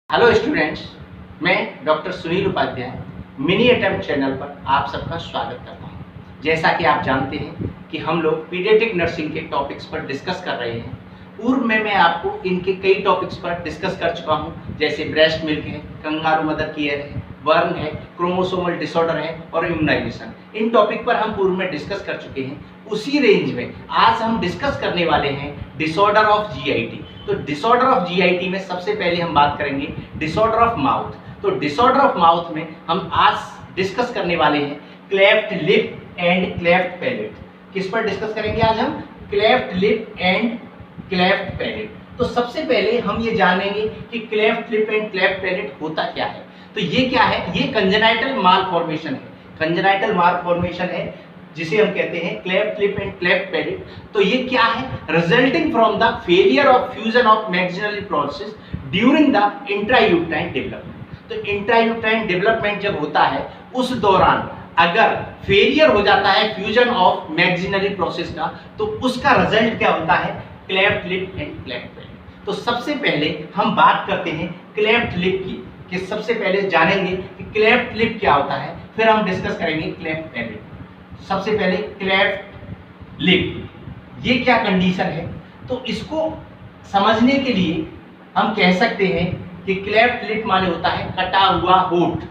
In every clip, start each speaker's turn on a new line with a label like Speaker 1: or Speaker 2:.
Speaker 1: Hello students, मैं doctor Sunil Upadhyay mini attempt channel पर आप सबका स्वागत करता हूं। जैसा कि आप जानते हैं कि हम लोग पीडियाट्रिक नर्सिंग के टॉपिक्स पर डिस्कस कर रहे हैं। पूर्व में मैं आपको इनके कई टॉपिक्स पर डिस्कस कर चुका हूं, जैसे ब्रेस्ट मिल्क है, कंगारू मदर केयर है, बर्न है, क्रोमोसोमल डिसऑर्डर है और इम्यूनाइजेशन। इन टॉपिक पर हम पूर्व में डिस्कस कर चुके हैं। उसी रेंज में आज हम डिस्कस करने वाले हैं डिसऑर्डर ऑफ जीआईटी। तो डिसऑर्डर ऑफ जीआईटी में सबसे पहले हम बात करेंगे डिसऑर्डर ऑफ माउथ। तो डिसऑर्डर ऑफ माउथ में हम आज डिस्कस करने वाले हैं cleft lip and cleft palette. किस पर डिस्कस करेंगे आज हम? Cleft lip and cleft palate. तो सबसे पहले हम ये जानेंगे कि cleft lip and cleft palette होता क्या है। तो ये क्या है? ये कंजेनाइटल मालफॉर्मेशन है। कंजेनाइटल मालफॉर्मेशन है जिसे हम कहते हैं cleft lip and cleft palate. तो ये क्या है? Resulting from the failure of fusion of maxillary process during the intrauterine development. तो इंट्रायूट्राइन डेवलपमेंट जब होता है उस दौरान अगर फेलियर हो जाता है फ्यूजन ऑफ मैक्सिलरी प्रोसेस का, तो उसका रिजल्ट क्या होता है? Cleft lip and cleft palate. तो सबसे पहले हम बात करते हैं क्लेफ्ट लिप की, कि सबसे पहले जानेंगे कि क्लेफ्ट लिप क्या होता है, फिर हम डिस्कस करेंगे क्लेफ्ट पैलेट। सबसे पहले क्लेफ्ट लिप, ये क्या कंडीशन है? तो इसको समझने के लिए हम कह सकते हैं कि क्लेफ्ट लिप माने होता है कटा हुआ होठ,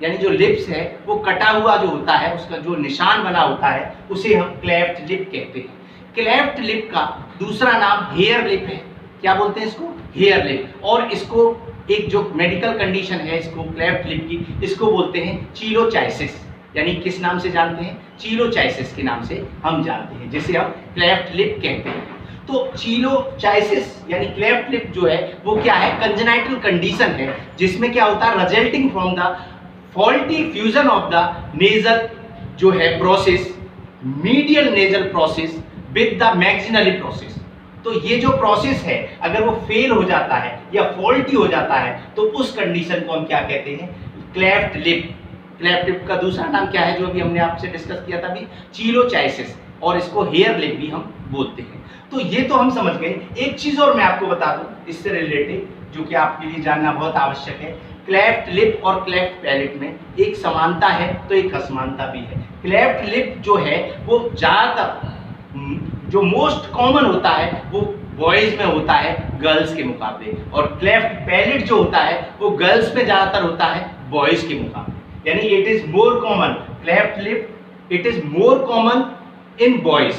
Speaker 1: यानी जो लिप्स है वो कटा हुआ जो होता है, उसका जो निशान बना होता है उसे हम क्लेफ्ट लिप कहते हैं। क्लेफ्ट लिप का दूसरा नाम हेयर लिप है। क्या बोलते हैं इसको? Harelip. और इसको एक जो मेडिकल कंडीशन है इसको क्लेफ्ट लिप की, इसको बोलते हैं चीलोचाइसिस। यानी किस नाम से जानते हैं? चीलोचाइसिस के नाम से हम जानते हैं, जिसे हम क्लेफ्ट लिप कहते हैं। तो चीलोचाइसिस यानी क्लेफ्ट लिप जो है वो क्या है? कंजेनाइटल कंडीशन है जिसमें क्या होता है? Resulting from the faulty fusion of the nasal जो है process, medial nasal process with the maxillary process. तो ये जो प्रोसेस है अगर वो फेल हो जाता है या फॉल्टी हो जाता है तो उस कंडीशन को हम क्या कहते हैं? Cleft lip. क्लेफ्ट लिप का दूसरा नाम क्या है जो अभी हमने आपसे डिस्कस किया था? चीलोचाइसिस, और इसको हेयर लिप भी हम बोलते हैं। तो ये तो हम समझ गए। एक चीज और मैं आपको बता दूं इससे रिलेटेड, जो कि आपके लिए जानना बहुत आवश्यक है। क्लेफ्ट लिप और क्लेफ्ट पैलेट में एक समानता है तो एक असमानता भी है। क्लेफ्ट लिप जो है वो ज्यादातर जो मोस्ट कॉमन होता है वो बॉयज में होता है गर्ल्स के मुकाबले, और क्लेफ्ट पैलेट जो होता है वो गर्ल्स में ज्यादातर होता है बॉयज के मुकाबले। यानी it is more common, cleft lip it is more common in boys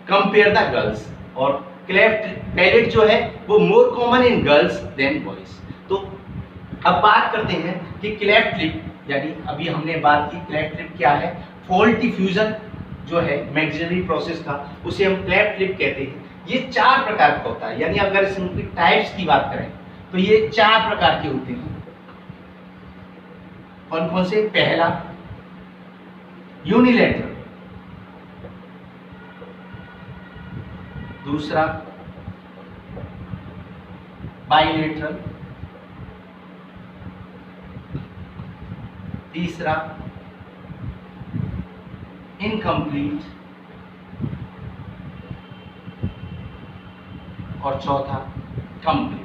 Speaker 1: compare the girls, और क्लेफ्ट पैलेट जो है वो more common in girls than boys. तो अब बात करते हैं कि क्लेफ्ट लिप, यानी अभी हमने बात की क्लेफ्ट लिप क्या है? फॉल्टी फ्यूजन जो है मैक्सिलरी प्रोसेस का, उसे हम क्लेफ्ट लिप कहते हैं। ये 4 प्रकार का होता है, यानी अगर इसकी टाइप्स की बात करें तो ये 4 प्रकार के होते हैं। कौन कौन से? पहला यूनिलैटरल, दूसरा बाइलेटरल, तीसरा इनकम्प्लीट, और चौथा कंप्लीट।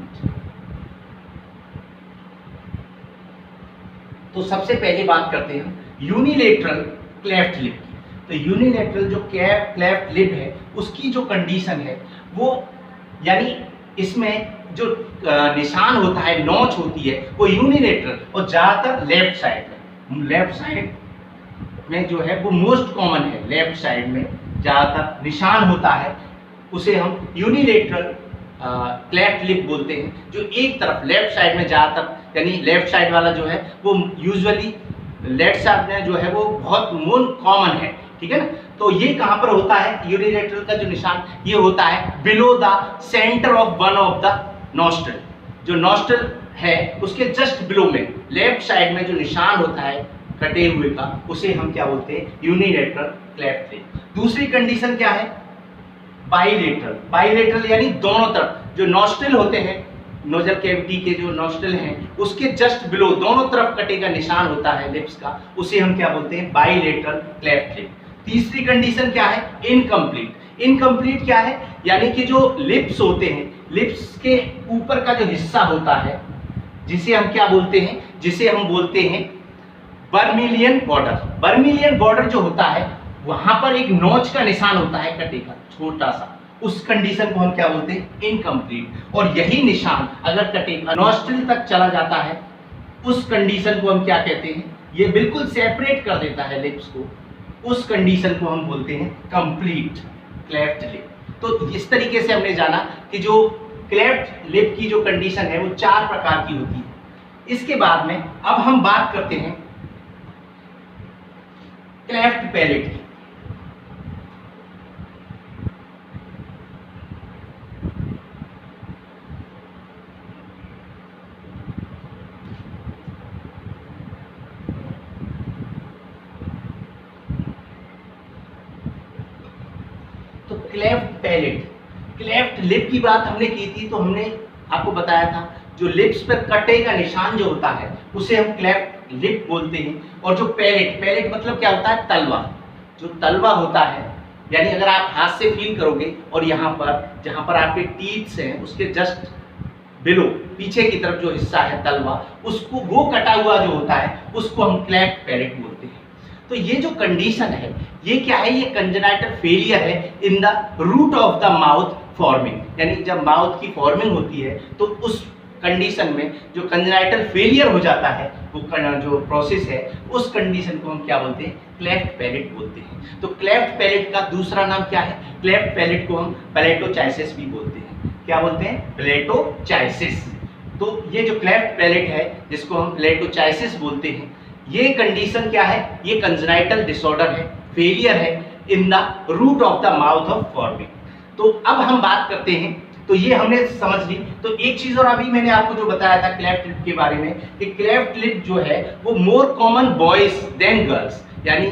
Speaker 1: तो सबसे पहले बात करते हैं यूनिलेटरल क्लेफ्ट लिप की। तो यूनिलेटरल जो क्लेफ्ट लिप है उसकी जो कंडीशन है वो, यानी इसमें जो निशान होता है, नोच होती है, वो यूनिलेटरल और ज्यादातर लेफ्ट साइड में, लेफ्ट साइड में जो है वो मोस्ट कॉमन है। लेफ्ट साइड में ज्यादातर निशान होता है, उसे हम यूनिलेटरल क्लेफ्ट लिप बोलते हैं। जो एक तरफ लेफ्ट साइड में ज्यादातर, यानी लेफ्ट साइड वाला जो है वो यूजुअली लेफ्ट साइड में जो है वो बहुत मोर कॉमन है, ठीक है ना। तो ये कहां पर होता है? यूनिलेटरल का जो निशान ये होता है below the centre of one of the nostril. जो नॉस्ट्रल है उसके जस्ट बिलो में लेफ्ट साइड में जो निशान होता है कटे हुए का, उसे हम क्या बोलते हैं? Unilateral cleft lip. दूसरी कंडीशन क्या है? बाइलेटरल। बाइलेटरल यानी दोनों तरफ जो नॉस्ट्रल होते हैं, नोजल कैविटी के जो नॉस्ट्रल हैं उसके जस्ट बिलो दोनों तरफ कटे का निशान होता है लिप्स का, उसे हम क्या बोलते हैं? Bilateral cleft lip. तीसरी कंडीशन क्या है? इनकम्प्लीट। इनकम्प्लीट क्या है? यानी कि जो लिप्स होते हैं, लिप्स के ऊपर का जो हिस्सा होता है जिसे हम क्या बोलते हैं, जिसे हम बोलते हैं बर्मिलियन बॉर्डर। बर्मिलियन बॉर्डर जो होता है वहां पर एक नोच का निशान होता है कटे का छोटा सा, उस कंडीशन को हम क्या बोलते हैं, इनकम्प्लीट। और यही निशान अगर कटे का नॉस्ट्रिल तक चला जाता है उस कंडीशन को हम क्या कहते हैं, ये बिल्कुल सेपरेट कर देता है लिप्स को, उस कंडीशन को हम बोलते हैं कंप्लीट क्लेफ्ट लिप। तो इस तरीके से हमने जाना कि जो क्लेफ्ट लिप की जो कंडीशन है वो 4 प्रकार की होती है। इसके बाद में अब हम बात करते हैं क्लेफ्ट पैलेट की। तो क्लेफ्ट पैलेट, क्लेफ्ट लिप की बात हमने की थी, तो हमने आपको बताया था जो लिप्स पर कटे का निशान जो होता है उसे हम क्लेफ्ट लिप बोलते हैं। और जो पैलेट, पैलेट मतलब क्या होता है, तलवा। जो तलवा होता है, यानी अगर आप हाथ से फील करोगे और यहाँ पर जहाँ पर आपके टीथ्स हैं उसके जस्ट बिलो पीछे की तरफ जो हिस्सा है तलवा, उसको वो कटा हुआ जो होता है उसको हम क्लेफ्ट पैलेट बोलते हैं। तो ये जो कंडीशन है ये क्या है, ये कंजेनाइटल फेलियर है in the root of the mouth forming. यानी जब माउथ की फॉर्मिंग होती है तो उस कंडीशन में जो कंजेनाइटल फेलियर हो जाता है, वो जो प्रोसेस है उस कंडीशन को हम क्या बोलते हैं, क्लेफ्ट पैलेट बोलते हैं। तो क्लेफ्ट पैलेट का दूसरा नाम क्या है, क्लेफ्ट पैलेट को हम पैलेटोचाइसिस भी बोलते हैं। क्या बोलते हैं, पैलेटोचाइसिस। तो ये जो क्लेफ्ट पैलेट है जिसको हम पैलेटोचाइसिस बोलते हैं, ये कंडीशन क्या है, ये कंजेनाइटल डिसऑर्डर है, फेलियर है in the root of the mouth of forming. तो अब हम बात करते हैं, तो ये हमने समझ ली। तो एक चीज और अभी मैंने आपको जो बताया था क्लेफ्ट लिप के बारे में कि क्लेफ्ट लिप जो है वो more common boys than girls, यानी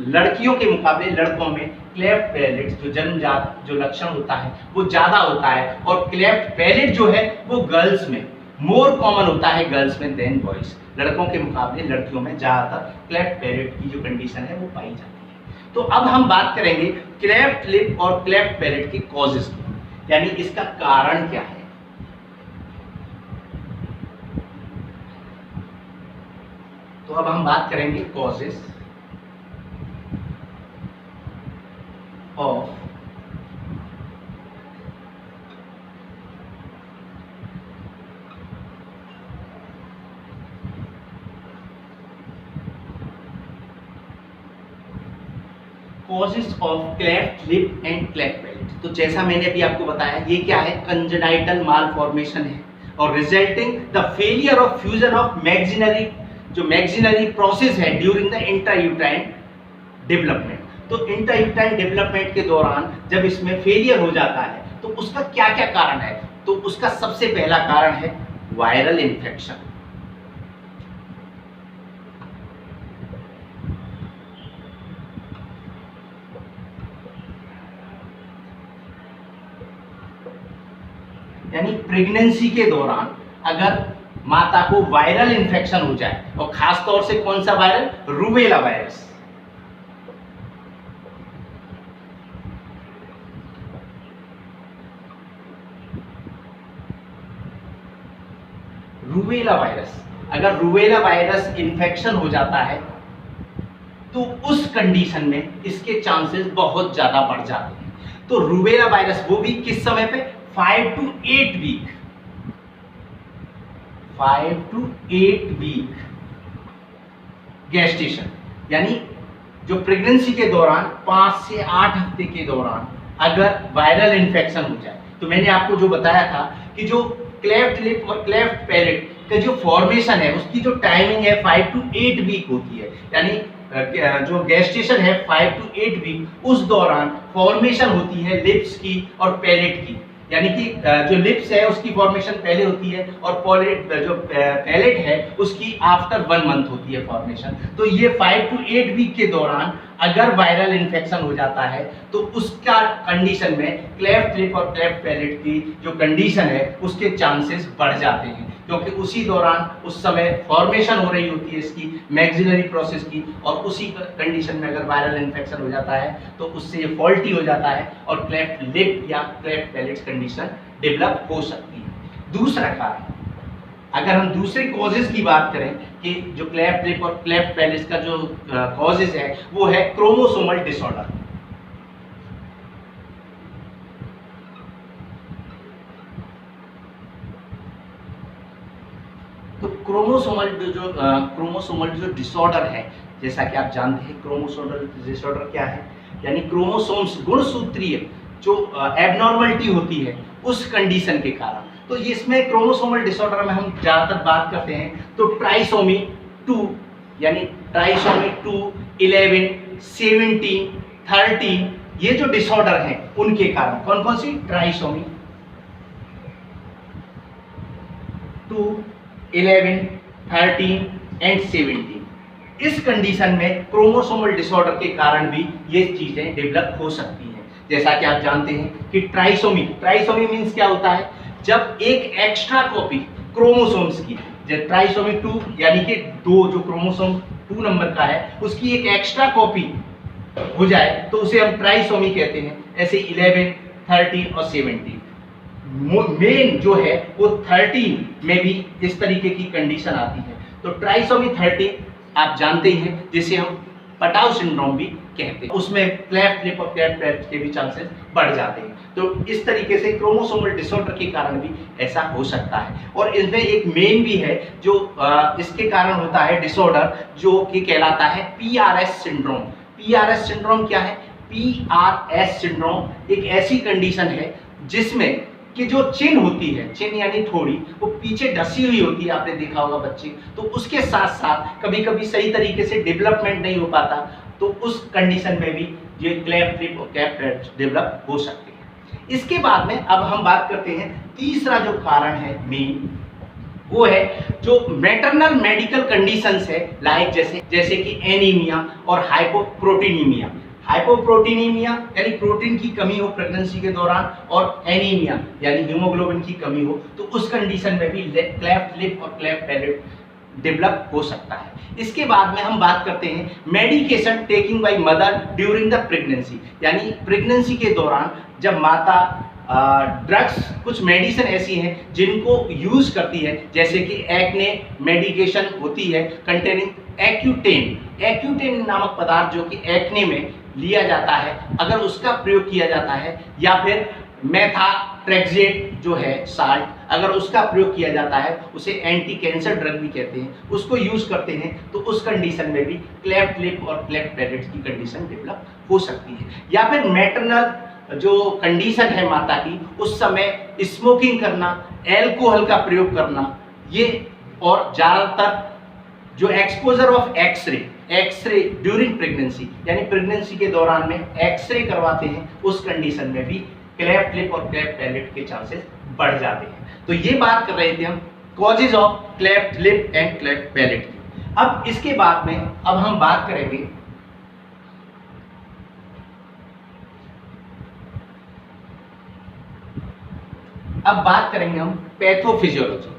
Speaker 1: लड़कियों के मुकाबले लड़कों में क्लेफ्ट पैलेट जो जन्मजात जो लक्षण होता है वो ज्यादा होता है, और क्लेफ्ट पैलेट जो है वो गर्ल्स में मोर कॉमन होता है, गर्ल्स में देन बॉयज। लड़कों के मुकाबले लड़कियों में ज्यादातर क्लेफ्ट पैलेट की जो कंडीशन है वो पाई जाती है। तो अब हम बात करेंगे क्लेफ्ट लिप और क्लेफ्ट पैलेट की कॉजेस की, यानी इसका कारण क्या है। तो अब हम बात करेंगे causes of causes of cleft lip and cleft palate. तो जैसा मैंने अभी आपको बताया, ये क्या है, कंजेनाइटल मालफॉर्मेशन है और resulting the failure of fusion of maxillary, जो मैक्सिनरी प्रोसेस है ड्यूरिंग द इंट्रायूट्राइन डेवलपमेंट। तो इंट्रायूट्राइन डेवलपमेंट के दौरान जब इसमें फेलियर हो जाता है तो उसका क्या क्या कारण है, तो उसका सबसे पहला कारण है वायरल इन्फेक्शन। यानी प्रेगनेंसी के दौरान अगर माता को वायरल इन्फेक्शन हो जाए, और खास तौर से कौन सा viral, rubella virus. Rubella virus, अगर रूबेला वायरस इन्फेक्शन हो जाता है तो उस कंडीशन में इसके चांसेस बहुत ज्यादा बढ़ जाते हैं। तो रूबेला वायरस वो भी किस समय पे, 5 to 8 week, 5 to 8 week gestation, यानी जो प्रेगनेंसी के दौरान 5 से 8 हफ्ते के दौरान अगर वायरल इन्फेक्शन हो जाए, तो मैंने आपको जो बताया था कि जो क्लेफ्ट लिप और क्लेफ्ट पैलेट का जो फॉर्मेशन है उसकी जो टाइमिंग है 5 to 8 वीक होती है, यानी जो गेस्टेशन है 5 to 8 वीक, उस दौरान फॉर्मेशन होती है लिप्स की और पैलेट की। यानी कि जो लिप्स है उसकी फॉर्मेशन पहले होती है और जो पैलेट है उसकी आफ्टर 1 मंथ होती है फॉर्मेशन। तो ये 5 to 8 वीक के दौरान अगर वायरल इन्फेक्शन हो जाता है तो उसका कंडीशन में क्लेफ्ट लिप और क्लेफ्ट पैलेट की जो कंडीशन है उसके चांसेस बढ़ जाते हैं, क्योंकि उसी दौरान उस समय फॉर्मेशन हो रही होती है इसकी मैक्सिलरी प्रोसेस की, और उसी कंडीशन में अगर वायरल इन्फेक्शन हो जाता है तो उससे ये फॉल्टी हो जाता है और क्लेफ्ट लिप या क्लेफ्ट पैलेट कंडीशन डेवलप हो सकती है। दूसरा कारण अगर हम दूसरे कॉजेज की बात करें कि जो क्लेफ्ट लिप और क्लेफ्ट पैलेट का जो कॉजेज है वो है क्रोमोसोमल डिसऑर्डर। तो क्रोमोसोमल जो डिसऑर्डर है, जैसा कि आप जानते हैं क्रोमोसोमल डिसऑर्डर क्या है, यानी क्रोमोसोम्स गुणसूत्रीय जो एबनॉर्मलिटी होती है उस कंडीशन के कारण। तो इसमें क्रोमोसोमल डिसऑर्डर में हम ज़्यादातर बात करते हैं तो ट्राइसोमी 2 यानी ट्राइसोमी 2, 11, 17, 13 ये जो डिसऑर्डर हैं उनके कारण। कौन कौन सी? Trisomy 2, 11, 13 and 17। इस कंडीशन में क्रोमोसोमल डिसऑर्डर के कारण भी ये चीजें डेवलप हो सकती हैं। जैसा कि आप जानते हैं कि ट्राइसोमी मीन्स क्या होता है, जब एक एक्स्ट्रा कॉपी क्रोमोसोम्स की, जब ट्राइसोमी 2 यानी कि 2 जो क्रोमोसोम 2 नंबर का है उसकी एक एक्स्ट्रा कॉपी हो जाए तो उसे हम ट्राइसोमी कहते हैं। ऐसे 11, 13 और 17 मेन जो है वो 13 में भी इस तरीके की कंडीशन आती है। तो ट्राइसोमी 13 आप जानते ही हैं, जिसे हम पटाउ सिंड्रोम भी कहते हैं, उसमें क्लेफ्ट लिप और क्लेफ्ट पैलेट के भी चांसेस बढ़ जाते हैं। तो इस तरीके से क्रोमोसोमल डिसऑर्डर के कारण भी ऐसा हो सकता है। और इसमें एक मेन भी है जो इसके कारण होता है डिसऑर्डर, जो कि कहलाता है PRS सिंड्रोम। PRS सिंड्रोम क्या है? PRS सिंड्रोम एक ऐसी कंडीशन है जिसमें कि जो चिन होती है, चिन यानी थोड़ी, वो पीछे ढसी हुई होती है, आपने देखा होगा बच्चे, तो उसके साथ साथ कभी कभी सही तरीके से डेवलपमेंट नहीं हो पाता, तो उस कंडीशन में भी ये क्लेफ्ट लिप और क्लेफ्ट पैलेट डेवलप हो सकते हैं। इसके बाद में अब हम बात करते हैं तीसरा जो कारण है मेन, वो है जो मैटरनल मेडिकल कंडीशंस है, लाइक जैसे कि एनीमिया और हाइपोप्रोटीनीमिया। हाइपोप्रोटीनीमिया यानी प्रोटीन की कमी हो प्रेगनेंसी के दौरान, और एनीमिया यानी हीमोग्लोबिन की कमी हो, तो उस कंडीशन में भी क्लेफ्ट लिप और क्लेफ्ट पैलेट डेवलप हो सकता है। इसके बाद में हम बात करते हैं medication taking by mother during the pregnancy, यानी प्रेगनेंसी के दौरान जब माता ड्रग्स, कुछ मेडिसिन ऐसी हैं जिनको यूज करती है, जैसे कि एक्ने मेडिकेशन होती है कंटेनिंग एक्यूटेन नामक पदार्थ जो कि एक्ने में लिया जाता है, अगर उसका प्रयोग किया जाता है, या फिर मेथाट्रेक्सेट जो है साल्ट, अगर उसका प्रयोग किया जाता है, उसे एंटी कैंसर ड्रग भी कहते हैं, उसको यूज करते हैं, तो उस कंडीशन में भी क्लेफ्ट लिप और क्लेफ्ट पैलेट की कंडीशन डेवलप हो सकती है। या फिर मैटरनल जो कंडीशन है माता की, उस समय स्मोकिंग करना, एल्कोहल का प्रयोग करना, ये, और ज्यादातर जो exposure of x-ray during pregnancy, यानी प्रेगनेंसी के दौरान में एक्सरे करवाते हैं, उस कंडीशन में भी क्लेफ्ट लिप और क्लेफ्ट पैलेट के चांसेस बढ़ जाते हैं। तो ये बात कर रहे थे हम causes of cleft lip and cleft palette की। अब इसके बाद में अब हम बात करेंगे हम पैथोफिजियोलॉजी।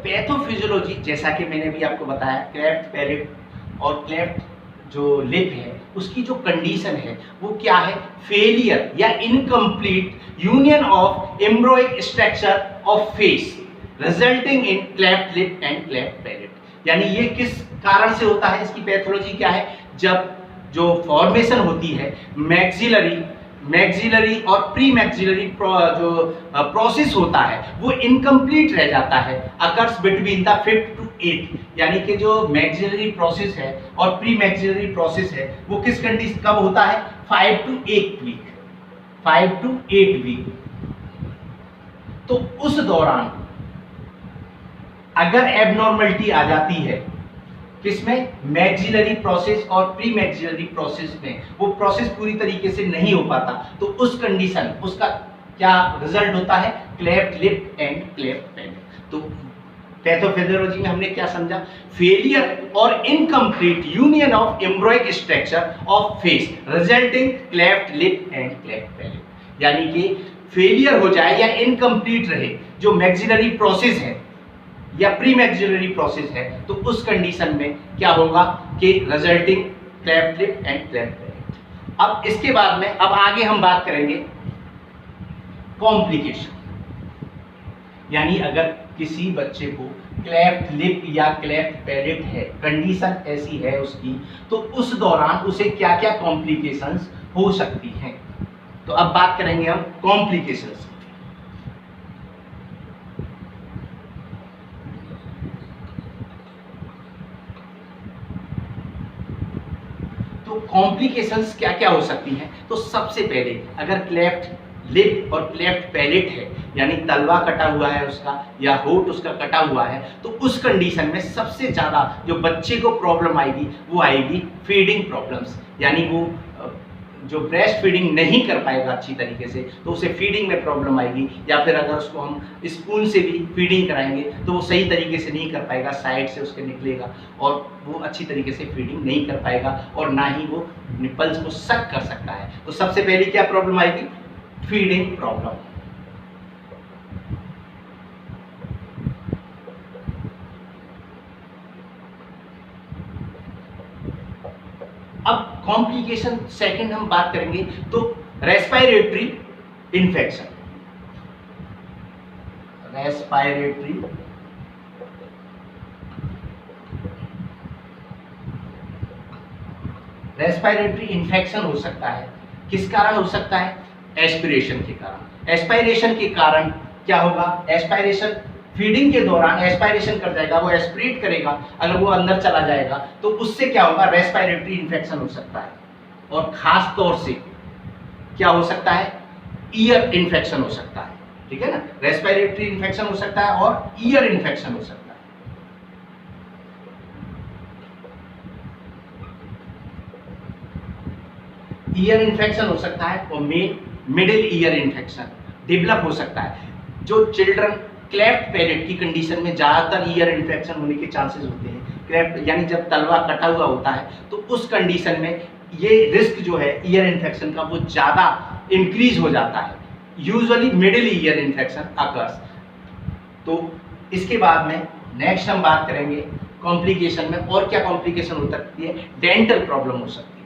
Speaker 1: पैथोफिजियोलॉजी जैसा कि मैंने भी आपको बताया, क्लेफ्ट पैलेट और क्लेफ्ट जो लिप है उसकी जो कंडीशन है वो क्या है? फेलियर या incomplete union of embryonic structure of face resulting in cleft lip and cleft palate. यानी ये किस कारण से होता है? इसकी पैथोलॉजी क्या है? जब जो फॉर्मेशन होती है मैक्सिलरी और प्री मैक्सिलरी जो प्रोसेस होता है वो इनकम्प्लीट रह जाता है, occurs between the 5th to 8th, यानी कि जो मैक्सिलरी प्रोसेस है और प्री मैक्सिलरी प्रोसेस है वो किस कंडीशन कब होता है? 5 to 8 वीक। तो उस दौरान अगर एबनॉर्मलिटी आ जाती है किसमें? मैक्सिलरी प्रोसेस और प्री मैक्सिलरी प्रोसेस में, वो प्रोसेस पूरी तरीके से नहीं हो पाता, तो उस कंडीशन उसका क्या रिजल्ट होता है? Cleft lip and cleft palate. तो पैथोफिजियोलॉजी में हमने क्या समझा? फेलियर और incomplete union of embryonic structure of face resulting cleft lip and cleft palate, यानी कि फेलियर हो जाए या इनकम्प्लीट रहे जो मैक्सिलरी प्रोसेस है या प्री मैक्सिलरी प्रोसेस है, तो उस कंडीशन में क्या होगा कि resulting cleft lip and cleft palette. अब इसके बाद में अब आगे हम बात करेंगे कॉम्प्लिकेशन, यानी अगर किसी बच्चे को क्लेफ्ट लिप या क्लेफ्ट पैलेट है, कंडीशन ऐसी है उसकी, तो उस दौरान उसे क्या क्या कॉम्प्लिकेशंस हो सकती हैं। तो अब बात करेंगे हम कॉम्प्लिकेशंस। तो कॉम्प्लिकेशंस क्या क्या हो सकती हैं। तो सबसे पहले अगर क्लेफ्ट लिप और क्लेफ्ट पैलेट है, यानी तलवा कटा हुआ है उसका या होठ उसका कटा हुआ है, तो उस कंडीशन में सबसे ज़्यादा जो बच्चे को प्रॉब्लम आएगी वो आएगी फीडिंग प्रॉब्लम्स, यानी वो जो ब्रेस्ट फीडिंग नहीं कर पाएगा अच्छी तरीके से, तो उसे फीडिंग में प्रॉब्लम आएगी। या फिर अगर उसको हम स्पून से भी फीडिंग कराएंगे तो वो सही तरीके से नहीं कर पाएगा, साइड से उसके निकलेगा और वो अच्छी तरीके से फीडिंग नहीं कर पाएगा और ना ही वो निपल्स को सक कर सकता है। तो सबसे पहले क्या प्रॉब्लम आएगी, फीडिंग प्रॉब्लम। अब कॉम्प्लिकेशन सेकंड हम बात करेंगे तो रेस्पिरेटरी इन्फेक्शन। रेस्पिरेटरी इन्फेक्शन हो सकता है, किस कारण हो सकता है, एस्पिरेशन के कारण। एस्पिरेशन के कारण क्या होगा, एस्पिरेशन फीडिंग के दौरान एस्पिरेशन कर जाएगा, वो एस्पिरेट करेगा, अगर वो अंदर चला जाएगा तो उससे क्या होगा, रेस्पिरेटरी इन्फेक्शन हो सकता है। और खास तौर से क्या हो सकता है, ईयर इन्फेक्शन हो सकता है, ठीक है ना। रेस्पिरेटरी इन्फेक्शन हो सकता है और ईयर इन्फेक्शन हो सकता है। ईयर इन्फेक्शन हो सकता है और मिडिल ईयर इन्फेक्शन डेवलप हो सकता है। जो चिल्ड्रन क्लेफ्ट पैलेट की कंडीशन में ज़्यादातर ईयर इन्फेक्शन होने के चांसेस होते हैं। क्लेफ्ट यानी जब तलवा कटा हुआ होता है तो उस कंडीशन में ये रिस्क जो है ईयर इन्फेक्शन का वो ज़्यादा इंक्रीज हो जाता है। Usually middle ear infection occurs. तो इसके बाद में नेक्स्ट हम बात करेंगे कॉम्प्लिकेशन में और क्या कॉम्प्लिकेशन हो सकती है, डेंटल प्रॉब्लम हो सकती है।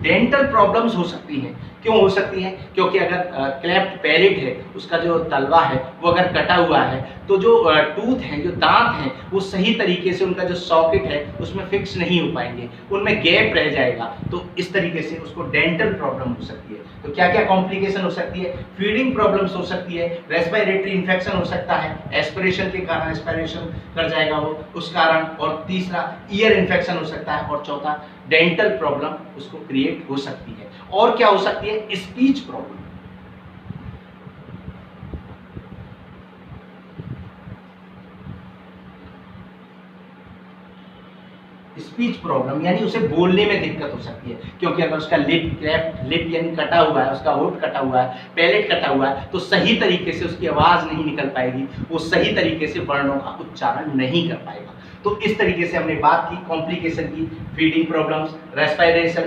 Speaker 1: डेंटल प्रॉब्लम्स हो सकती हैं, क्यों हो सकती हैं, क्योंकि अगर क्लेफ्ट पैलेट है, उसका जो तलवा है वो अगर कटा हुआ है तो जो टूथ हैं, जो दांत हैं, वो सही तरीके से उनका जो सॉकेट है उसमें फिक्स नहीं हो पाएंगे, उनमें गैप रह जाएगा। तो इस तरीके से उसको डेंटल प्रॉब्लम हो सकती है। तो क्या क्या कॉम्प्लिकेशन हो सकती है, फीडिंग प्रॉब्लम्स हो सकती है, रेस्पिरेटरी इन्फेक्शन हो सकता है, एस्पिरेशन के कारण एस्पिरेशन कर जाएगा वो उस कारण, और तीसरा ईयर इन्फेक्शन हो सकता है, और चौथा डेंटल प्रॉब्लम उसको क्रिएट हो सकती है। और क्या हो सकती है, स्पीच प्रॉब्लम। स्पीच प्रॉब्लम यानी उसे बोलने में दिक्कत हो सकती है, क्योंकि अगर उसका लिप यानी कटा हुआ है, उसका होठ कटा हुआ है, पैलेट कटा हुआ है, तो सही तरीके से उसकी आवाज नहीं निकल पाएगी, वो सही तरीके से वर्णों का उच्चारण नहीं कर पाएगा। तो इस तरीके से हमने बात की कॉम्प्लिकेशन की, फीडिंग प्रॉब्लम्स, रेस्पिरेशन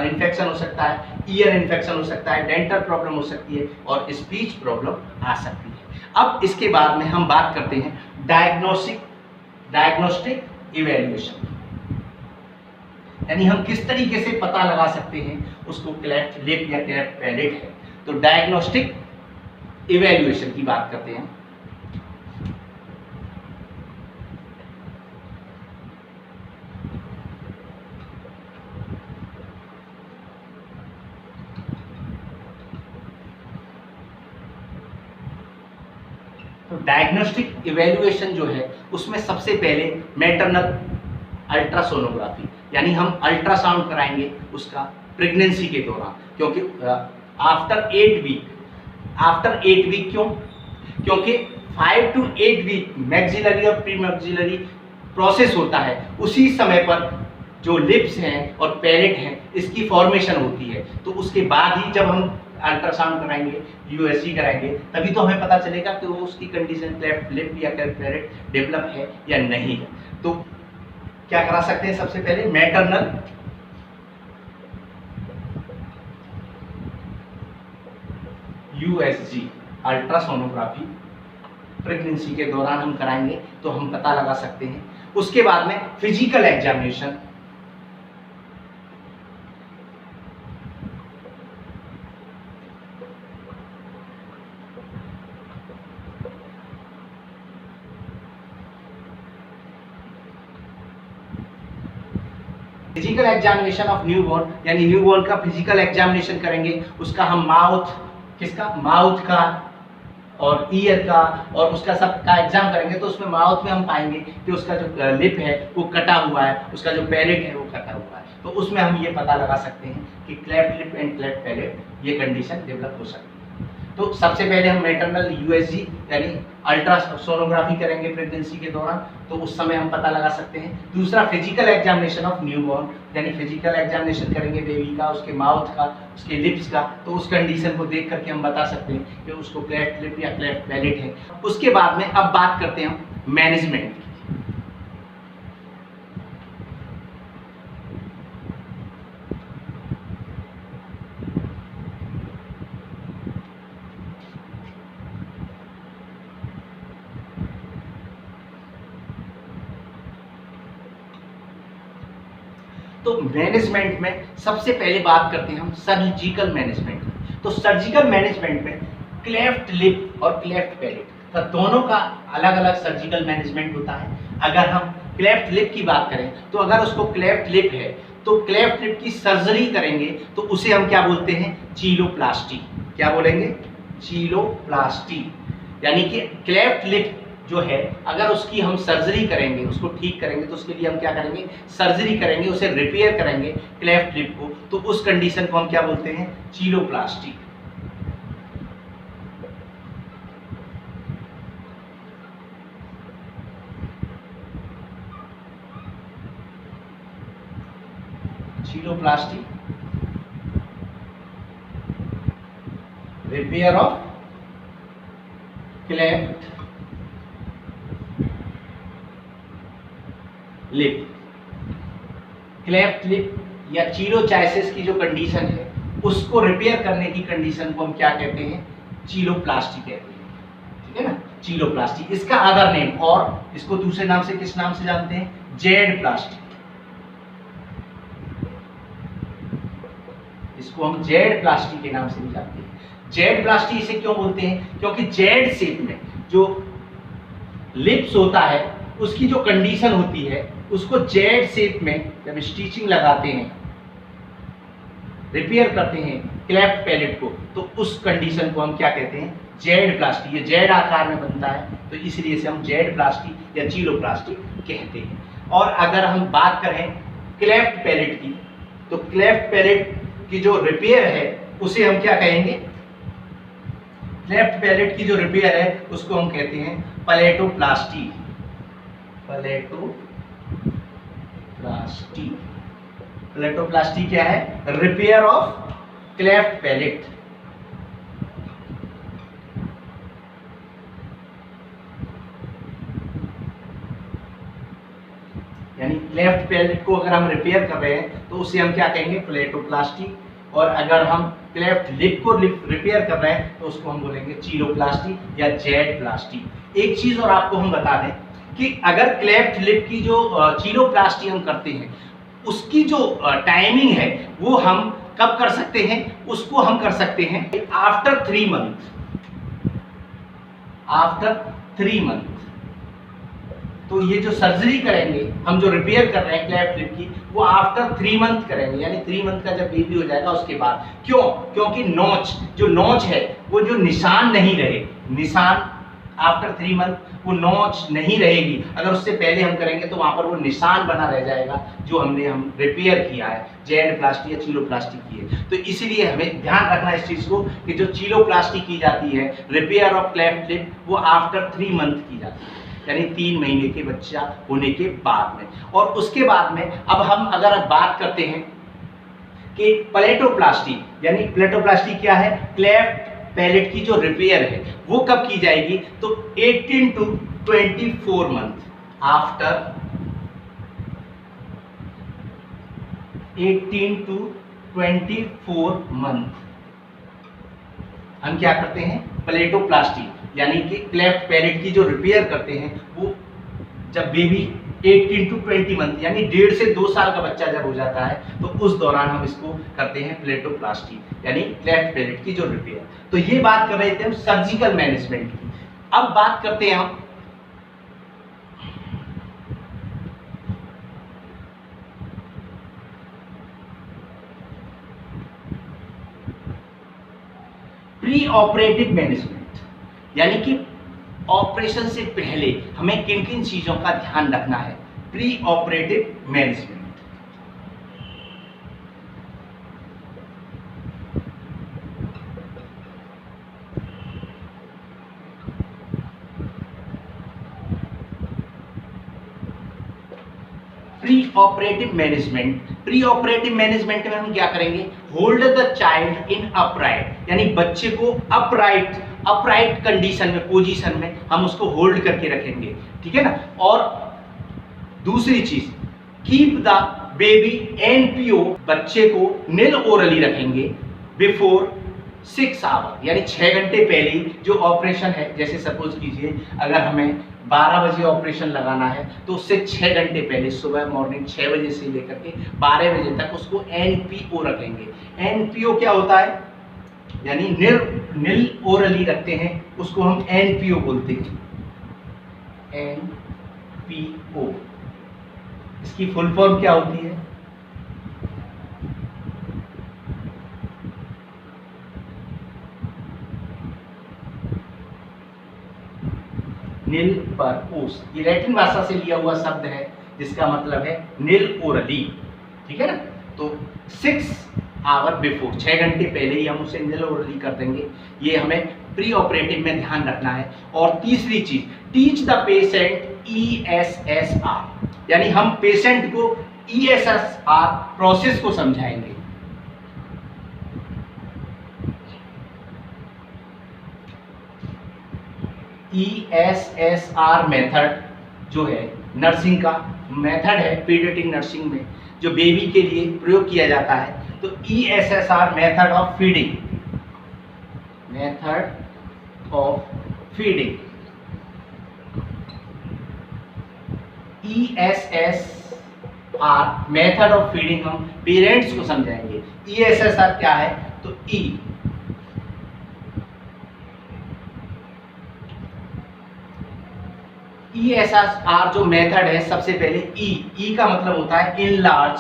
Speaker 1: इन्फेक्शन हो सकता है, ईयर इन्फेक्शन हो सकता है, डेंटल प्रॉब्लम हो सकती है और स्पीच प्रॉब्लम आ सकती है। अब इसके बाद में हम बात करते हैं डायग्नोस्टिक इवैल्यूएशन, यानी हम किस तरीके से पता लगा सकते हैं उसको क्लेफ्ट लिप या क्लेफ्ट पैलेट है। तो डायग्नोस्टिक इवैल्यूएशन की बात करते हैं। तो डायग्नोस्टिक इवैल्यूएशन जो है उसमें सबसे पहले मैटरनल अल्ट्रासोनोग्राफी, यानी हम अल्ट्रासाउंड कराएंगे उसका प्रेगनेंसी के दौरान, क्योंकि आफ्टर 8 वीक क्यों, क्योंकि 5 to 8 वीक मैक्सिलरी और प्री मैक्सिलरी प्रोसेस होता है, उसी समय पर जो लिप्स हैं और पैलेट हैं इसकी फॉर्मेशन होती है। तो उसके बाद ही जब हम अल्ट्रासाउंड कराएंगे, यूएसजी कराएंगे, तभी तो हमें पता चलेगा कि वो उसकी कंडीशन क्लेफ्ट लिप या क्लेफ्ट पैलेट डेवलप है या नहीं है। तो क्या करा सकते हैं, सबसे पहले मैटरनल यूएसजी अल्ट्रासोनोग्राफी प्रेगनेंसी के दौरान हम कराएंगे तो हम पता लगा सकते हैं। उसके बाद में physical examination, physical examination of newborn, यानी न्यूबॉर्न का फिजिकल एग्जामिनेशन करेंगे। उसका हम माउथ, किसका, माउथ का और ईयर का और उसका सब का एग्जाम करेंगे। तो उसमें माउथ में हम पाएंगे कि उसका जो लिप है वो कटा हुआ है, उसका जो पैलेट है वो कटा हुआ है। तो उसमें हम ये पता लगा सकते हैं कि cleft lip and cleft palette ये कंडीशन डेवलप हो सकती है। तो सबसे पहले हम मैटरनल यूएसजी यानी अल्ट्रासोनोग्राफी करेंगे प्रेगनेंसी के दौरान, तो उस समय हम पता लगा सकते हैं। दूसरा फिजिकल एग्जामिनेशन ऑफ न्यूबॉर्न, यानी फिजिकल एग्जामिनेशन करेंगे बेबी का, उसके माउथ का, उसके लिप्स का। तो उस कंडीशन को देख करके हम बता सकते हैं कि उसको क्लेफ्ट लिप या क्लेफ्ट पैलेट है। उसके बाद में अब बात करते हैं हम मैनेजमेंट की। तो मैनेजमेंट में सबसे पहले बात करते हैं हम सर्जिकल मैनेजमेंट। तो सर्जिकल मैनेजमेंट में क्लेफ्ट लिप और क्लेफ्ट पैलेट का दोनों का अलग अलग सर्जिकल मैनेजमेंट होता है। अगर हम क्लेफ्ट लिप की बात करें तो अगर उसको क्लेफ्ट लिप है तो क्लेफ्ट लिप की सर्जरी करेंगे तो उसे हम क्या बोलते हैं, चीलोप्लास्टी। क्या बोलेंगे, चीलोप्लास्टी। यानी कि क्लेफ्ट लिप जो है अगर उसकी हम सर्जरी करेंगे, उसको ठीक करेंगे, तो उसके लिए हम क्या करेंगे, सर्जरी करेंगे, उसे रिपेयर करेंगे क्लेफ्ट लिप को। तो उस कंडीशन को हम क्या बोलते हैं, cheiloplasty. Cheiloplasty, repair of cleft lip. Cleft lip या चीलोचाइसिस की जो कंडीशन है उसको रिपेयर करने की कंडीशन को हम क्या कहते हैं, चीलोप्लास्टी कहते हैं। ठीक है ना, चीलोप्लास्टी। इसका अदर नेम, और इसको दूसरे नाम से किस नाम से जानते हैं, जेड प्लास्टी। इसको हम जेड प्लास्टी के नाम से भी जानते हैं। जेड प्लास्टी इसे क्यों बोलते हैं, क्योंकि जेड शेप में जो लिप्स होता है उसकी जो कंडीशन होती है उसको जेड शेप में जब स्टिचिंग लगाते हैं, रिपेयर करते हैं क्लेफ्ट पैलेट को, तो उस कंडीशन को हम क्या कहते हैं, जेड प्लास्टी। ये जेड आकार में बनता है तो इसलिए इसे हम जेड प्लास्टी या चीलोप्लास्टी कहते हैं। और अगर हम बात करें क्लेफ्ट पैलेट की, तो क्लेफ्ट पैलेट की जो रिपेयर है उसे हम क्या कहेंगे, क्लेफ्ट पैलेट की जो रिपेयर है उसको हम कहते हैं पैलेटोप्लास्टी। पैलेटोप्लास्टी। पैलेटोप्लास्टी क्या है, रिपेयर ऑफ क्लेफ्ट पैलेट। यानी क्लेफ्ट पैलेट को अगर हम रिपेयर कर रहे हैं तो उसे हम क्या कहेंगे, पैलेटोप्लास्टी। और अगर हम क्लेफ्ट लिप को रिपेयर कर रहे हैं तो उसको हम बोलेंगे चीलोप्लास्टी या जेड प्लास्टी। एक चीज और आपको हम बता दें कि अगर क्लेफ्ट लिप की जो चीलोप्लास्टी हम करते हैं उसकी जो टाइमिंग है वो हम कब कर सकते हैं, उसको हम कर सकते हैं आफ्टर 3 मंथ। After 3 month. तो ये जो सर्जरी करेंगे हम, जो रिपेयर कर रहे हैं क्लेफ्ट लिप की, वो आफ्टर 3 मंथ करेंगे। यानी 3 मंथ का जब बेबी हो जाएगा उसके बाद। क्यों, क्योंकि जो नोच है वो जो निशान नहीं रहे, निशान आफ्टर 3 मंथ वो नोच नहीं रहेगी। अगर उससे पहले हम करेंगे तो वहां पर वो निशान बना रह जाएगा जो हम रिपेयर किया है, जेड प्लास्टी या चीलोप्लास्टी की है। तो इसीलिए हमें ध्यान रखना इस चीज को कि जो चीलोप्लास्टी की जाती है, रिपेयर ऑफ क्लेफ्ट लिप, वो आफ्टर 3 मंथ की जाती है, यानी 3 महीने के बच्चा होने के बाद में। और उसके बाद में अब हम अगर बात करते हैं कि पैलेटोप्लास्टी, यानी पैलेटोप्लास्टी क्या है, क्लेफ्ट पैलेट की जो रिपेयर है वो कब की जाएगी, तो 18 to 24 month. After 18 to 24 month हम क्या करते हैं, प्लेटोप्लास्टी यानी कि क्लेफ्ट पैलेट की जो रिपेयर करते हैं, वो जब बेबी 18 to 20 मंथ यानी 1.5 से 2 साल का बच्चा जब हो जाता है, तो उस दौरान हम इसको करते हैं प्लेटोप्लास्टी यानी क्लेफ्ट पैलेट की जो रिपेयर। तो ये बात कर रहे थे हम सर्जिकल मैनेजमेंट की। अब बात करते हैं हम प्री ऑपरेटिव मैनेजमेंट, यानी कि ऑपरेशन से पहले हमें किन किन चीजों का ध्यान रखना है। Pre operative management, pre operative management, pre operative management में हम क्या करेंगे, hold the child in upright, यानी बच्चे को अपराइट कंडीशन में, पोजीशन में हम उसको होल्ड करके रखेंगे, ठीक है ना। और दूसरी चीज, कीप द बेबी एनपीओ, बच्चे को नील ओरली रखेंगे बिफोर 6 आवर, यानी 6 घंटे पहले जो ऑपरेशन है, जैसे सपोज कीजिए अगर हमें 12 बजे ऑपरेशन लगाना है, तो उससे 6 घंटे पहले सुबह मॉर्निंग 6 बजे से लेकर के 12 बजे तक उसको एनपीओ रखेंगे। एनपीओ क्या होता है, यानी नील ओरली रखते हैं, उसको हम एनपीओ बोलते हैं। एनपीओ इसकी फुल फॉर्म क्या होती है, नील पर ओस, ये लैटिन भाषा से लिया हुआ शब्द है जिसका मतलब है नील ओरली, ठीक है ना। तो 6 आवर बिफोर, 6 घंटे पहले ही हम उसे नील ओरली कर देंगे, ये हमें प्री ऑपरेटिव में ध्यान रखना है। और तीसरी चीज, टीच द पेशेंट ESSR, यानी हम पेशेंट को ESSR प्रोसेस को समझाएंगे। ESSR मेथड जो है नर्सिंग का मेथड है, पीडियाट्रिक नर्सिंग में जो बेबी के लिए प्रयोग किया जाता है। तो ESSR method of feeding, method of feeding, ESSR method of feeding हम पेरेंट्स को समझाएंगे। ESSR क्या है, तो ESSR जो मेथड है, सबसे पहले ई का मतलब होता है इनलार्ज,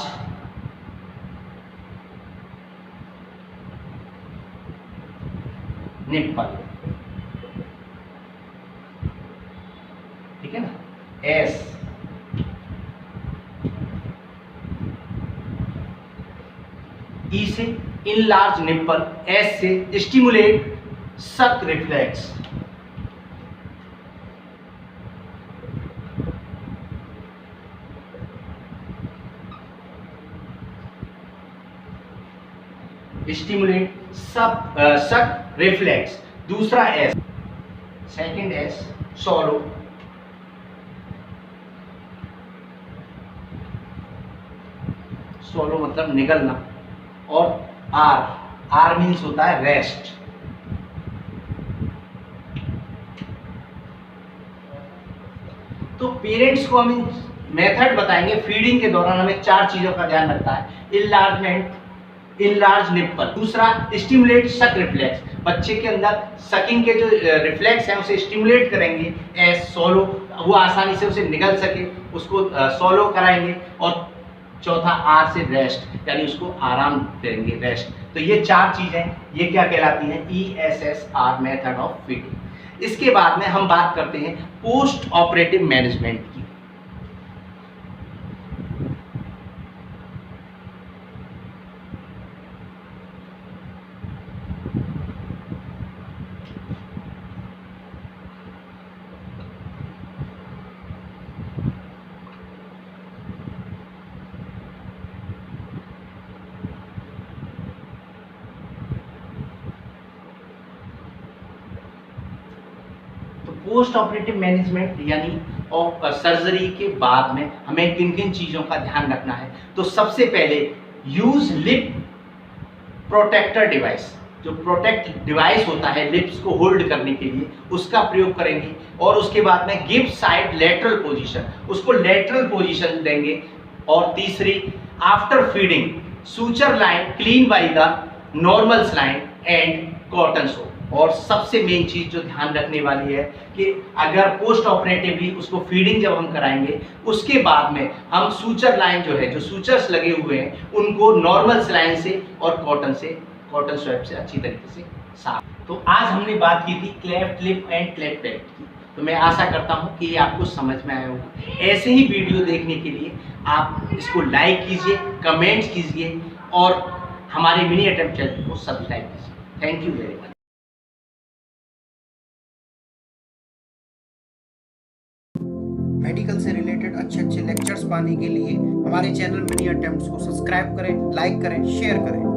Speaker 1: निप्पल, ठीक है ना। एस, ई से इनलार्ज निप्पल, एस से स्टिमुलेट सक रिफ्लेक्स, स्टिमुलेट सक रिफ्लेक्स। दूसरा S, second S solo, solo मतलब निगलना। और आर मीन्स होता है रेस्ट। तो पेरेंट्स को हम मेथड बताएंगे। फीडिंग के दौरान हमें 4 चीजों का ध्यान रखना है, इनलार्जमेंट, इनलार्ज निप्पल, दूसरा स्टिमुलेट सक रिफ्लेक्स, बच्चे के अंदर सकिंग के जो रिफ्लेक्स हैं उसे स्टिमुलेट करेंगे, एस सोलो, वो आसानी से उसे निगल सके, उसको सोलो कराएंगे। और चौथा आर से रेस्ट, यानी उसको आराम देंगे, रेस्ट। तो ये 4 चीजें ये क्या कहलाती हैं, ESSR मेथड ऑफ फीडिंग। इसके बाद में हम बात करते हैं पोस्ट ऑपरेटिव मैनेजमेंट की। पोस्ट ऑपरेटिव मैनेजमेंट यानी सर्जरी के बाद में हमें किन किन चीजों का ध्यान रखना है। तो सबसे पहले यूज लिप प्रोटेक्टर डिवाइस, जो प्रोटेक्ट डिवाइस होता है लिप्स को होल्ड करने के लिए, उसका प्रयोग करेंगे। और उसके बाद में गिव साइड लेटरल पोजीशन, उसको लेटरल पोजीशन देंगे। और तीसरी, after feeding suture line clean by the normal saline and cotton soap. और सबसे मेन चीज जो ध्यान रखने वाली है कि अगर पोस्ट ऑपरेटिवली उसको फीडिंग जब हम कराएंगे, उसके बाद में हम सूचर लाइन जो है, जो सूचर्स लगे हुए हैं, उनको नॉर्मल स्लाइन से और कॉटन स्वैप से अच्छी तरीके से साफ। तो आज हमने बात की थी cleft lip and cleft palette की। तो मैं आशा करता हूं कि ये आपको समझ में आया होगा। ऐसे ही वीडियो देखने के लिए आप इसको लाइक कीजिए, कमेंट्स कीजिए और हमारे मिनी अटेम्प्ट चैनल को सब्सक्राइब कीजिए। Thank you very much.
Speaker 2: Medical से रिलेटेड अच्छे अच्छे लेक्चर्स पाने के लिए हमारे चैनल मिनी अटेम्प्ट्स को सब्सक्राइब करें, लाइक करें, शेयर करें।